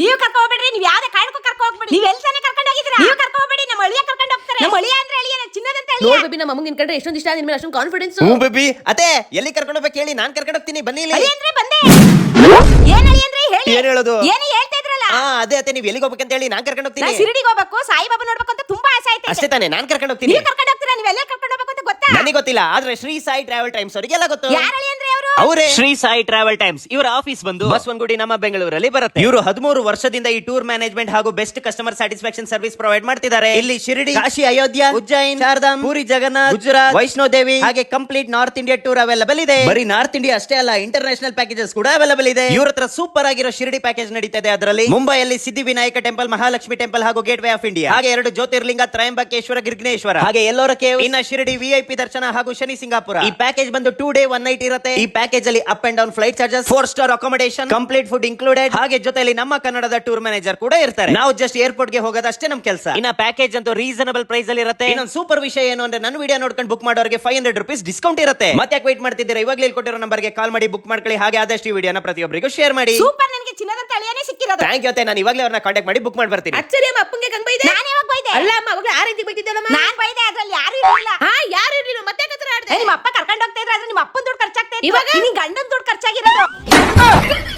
ನೀವು ಕರ್ಕೊ ಹೋಗ್ಬೇಡ್ರಿ, ನೀವು ಯಾವ್ದೇ ಕಾರಣಕ್ಕೂ ಕರ್ಕೊ ಹೋಗ್ಬೇಡಿ. ನೀವು ಎಲ್ಲಿ ತಾನೇ ಕರ್ಕೊಂಡು ಹೋಗಿದ್ದೀರಾ? ನೀವು ಕರ್ಕೊ ಹೋಗ್ಬೇಡಿ, ನಮ್ಮ ಅಳಿಯ ಕರ್ಕೊಂಡು ಹೋಗ್ತಾರೆ. ನಮ್ಮ ಅಳಿಯ ಅಂದ್ರೆ ಅಳಿಯ, ಚಿನ್ನದಂತ ಅಳಿಯ. ನೋಡ್ ಬೇಬಿ, ನಮ್ಮ ಅಮ್ಮಂಗೆ ನಿನ್ ಕಂಡ್ರೆ ಎಷ್ಟೊಂದು ಇಷ್ಟ, ನಿನ್ ಮೇಲೆ ಅಷ್ಟೊಂದು ಕಾನ್ಫಿಡೆನ್ಸ್. ಹ್ಞೂ ಬೇಬಿ, ಅದೇ ಎಲ್ಲಿ ಕರ್ಕೊಂಡು ಹೋಗ್ಬೇಕು ಹೇಳಿ, ನಾನ್ ಕರ್ಕೊಂಡು ಹೋಗ್ತೀನಿ, ಬನ್ನಿ ಇಲ್ಲಿ. ಅಳಿಯ ಅಂದ್ರೆ ಬಂದೆ. ಏನ್ ಅಳಿಯ ಅಂದ್ರೆ ಹೇಳಿ. ಏನ್ ಹೇಳೋದು? ಏನು ಹೇಳ್ತಾ ಇದ್ರಲ್ಲ? ಅದೇ ನೀವು ಎಲ್ಲಿಗೆ ಹೋಗ್ಬೇಕಂತ ಹೇಳಿ, ನಾನ್ ಕರ್ಕೊಂಡು ಹೋಗ್ತೀನಿ. ನಾನು ಶಿರಡಿಗೆ ಹೋಗ್ಬೇಕು, ಸಾಯಿಬಾಬಾ ನೋಡ್ಬೇಕು ಅಂತ ತುಂಬಾ ಆಸೆ ಆಯ್ತು. ಅಷ್ಟೇ ತಾನೇ, ನಾನ್ ಕರ್ಕೊಂಡು ಹೋಗ್ತೀನಿ. ನೀವು ಕರ್ಕೊಂಡು ಹೋಗ್ತೀರಾ? ನೀವು ಎಲ್ಲ ಕರ್ಕೊಂಡು ಹೋಗ್ಬೇಕು ಅಂತ ಗೊತ್ತಾ? ನನಗೆ ಗೊತ್ತಿಲ್ಲ, ಆದ್ರೆ ಶ್ರೀ ಸಾಯಿ ಟ್ರಾವೆಲ್ ಟೈಮ್ಸ್ ಅವರಿಗೆಲ್ಲ ಗೊತ್ತು. ಯಾರು ಅಳಿಯ ಅಂದ್ರೆ ಅವರು? ಅವರೇ ಶ್ರೀ ಸಾಯಿ ಟ್ರಾವೆಲ್ ಟೈಮ್ಸ್. ಇವರ ಆಫೀಸ್ ಬಂದು ಬಸವನಗುಡಿ ನಮ್ಮ ಬೆಂಗಳೂರಲ್ಲಿ ಬರುತ್ತೆ. ಇವರು 13 ವರ್ಷದಿಂದ ಈ ಟೂರ್ ಮ್ಯಾನೇಜ್ಮೆಂಟ್ ಹಾಗೂ best customer satisfaction service provide ಮಾಡ್ತಿದ್ದಾರೆ. ಇಲ್ಲಿ ಶಿರಡಿ, ಕಾಶಿ, ಅಯೋಧ್ಯ, ಉಜ್ಜೈನ್, ಶಾರದಾಮ್, ಪೂರಿ ಜಗನ್ನಾಥ್, ಗುಜರಾತ್, ವೈಷ್ಣೋ ದೇವಿ ಹಾಗೆ complete north India tour available ಇದೆ. ಬರೀ ನಾರ್ತ್ ಇಂಡಿಯಾ ಅಷ್ಟೇ ಅಲ್ಲ, ಇಂಟರ್ನ್ಯಾಷನಲ್ ಪ್ಯಾಕೇಜಸ್ ಕೂಡ ಅವೈಲೇಬಲ್ ಇದೆ. ಇವ್ರ ಹತ್ರ ಸೂಪರ್ ಆಗಿರೋ ಶಿರಡಿ ಪ್ಯಾಕೇಜ್ ನಡೀತಾ ಇದೆ. ಅದರಲ್ಲಿ ಮುಂಬೈಯಲ್ಲಿ ಸಿದ್ಧಿವಿನಾಯಕ ಟೆಂಪಲ್, ಮಹಾಲಕ್ಷ್ಮಿ ಟೆಂಪಲ್ ಹಾಗೂ ಗೇಟ್ ವೇ ಆಫ್ ಇಂಡಿಯಾ, ಹಾಗೆ 2 ಜ್ಯೋತಿರ್ಲಿಂಗ ತ್ರಯಂಬಕೇಶ್ವರ, ಗಿರ್ಗ್ನೇಶ್ವರ, ಹಾಗೆ ಎಲ್ಲೋರ ಕೇವ್, ಇನ್ನ ಶಿರಡಿ ವಿಐಪಿ ದರ್ಶನ ಹಾಗೂ ಶನಿ ಸಿಂಗಾಪುರ. ಈ ಪ್ಯಾಕೇಜ್ ಬಂದು 2 ಡೇ 1 ನೈಟ್ ಇರುತ್ತೆ. ಈ ಪ್ಯಾಕೇಜ್ ಅಲ್ಲಿ up and down flight charges, 4 star accommodation, complete food included, ಹಾಗೆ ಜೊತೆಲಿ ನಮ್ಮ ಕನ್ನಡದ ಟೂರ್ ಮ್ಯಾನೇಜರ್ ಕೂಡ ಇರ್ತಾರೆ. ನಾವು ಜಸ್ಟ್ ಏರ್ಪೋರ್ಟ್ ಗೆ ಹೋಗೋದಷ್ಟೇ ನಮ್ ಕೆಲಸ. ಇನ್ನ ಪ್ಯಾಕೇಜ್ ಅಂತೂ ರೀಸನಬಲ್ ಪ್ರೈಸ್ ಅಲ್ಲಿ ಇರುತ್ತೆ. ಇನ್ನೊಂದು ಸೂಪರ್ ವಿಷಯ ಏನು ಅಂದ್ರೆ, ನನ್ನ ವಿಡಿಯೋ ನೋಡ್ಕೊಂಡು ಬುಕ್ ಮಾಡೋರಿಗೆ 500 ರೂಪೀಸ್ ಡಿಸ್ಕೌಂಟ್ ಇರುತ್ತೆ. ಮತ್ತೆ ವೇಟ್ ಮಾಡ್ತಿದ್ದೀರಾ? ಇವಾಗಲೇ ಕೊಟ್ಟಿರೋ ನಂಬರ್ಗೆ ಕಾಲ್ ಮಾಡಿ ಬುಕ್ ಮಾಡ್ಕೊಳ್ಳಿ. ಹಾಗೆ ಆದಷ್ಟು ಈ ವಿಡಿಯೋನ ಪ್ರತಿಯೊಬ್ಬರಿಗೂ ಶೇರ್ ಮಾಡಿ. ಸೂಪರ್, ನನಗೆ ಚಿನ್ನದಂತ ಅಳಿಯನೇ ಸಿಕ್ಕಿರೋದು. Thank you. ನಾನು ಇವಾಗಲೇ ಅವ್ರನ್ನ ಕಾಂಟ್ಯಾಕ್ಟ್ ಮಾಡಿ ಬುಕ್ ಮಾಡಿ ಬರ್ತೀನಿ. ಅಚ್ಚರಿ ಅಮ್ಮ, ಅಪ್ಪಂಗೆ ಕಂಗ್ ಬೈದೆ. ನಾನು ಯಾವಾಗ ಬೈದೆ? ಅಲ್ಲ ಅಮ್ಮ, ಅವಾಗ ಆ ರೀತಿ ಬೈತಿದ್ದಲ್ಲಮ್ಮ. ನಾನು ಬೈದೆ, ಅದ್ರಲ್ಲಿ ಯಾರು ಇರಲಿಲ್ಲ. ಯಾರು ಇರ್ಲಿಲ್ಲ, ಮತ್ತೆ ಕತ್ರ ಆಡ್ದೆ. ನಿಮ್ಮ ಅಪ್ಪ ಕರ್ಕೊಂಡು ಹೋಗ್ತಾ ಇದ್ರೆ, ಆದ್ರೆ ನಿಮ್ಮ ಅಪ್ಪನ ದುಡ್ಡು ಖರ್ಚಾಗ್ತಾ ಇತ್ತು. ಇವಾಗ ನಿನ್ ಗಂಡನ ದುಡ್ಡು ಖರ್ಚಾಗಿರೋದು.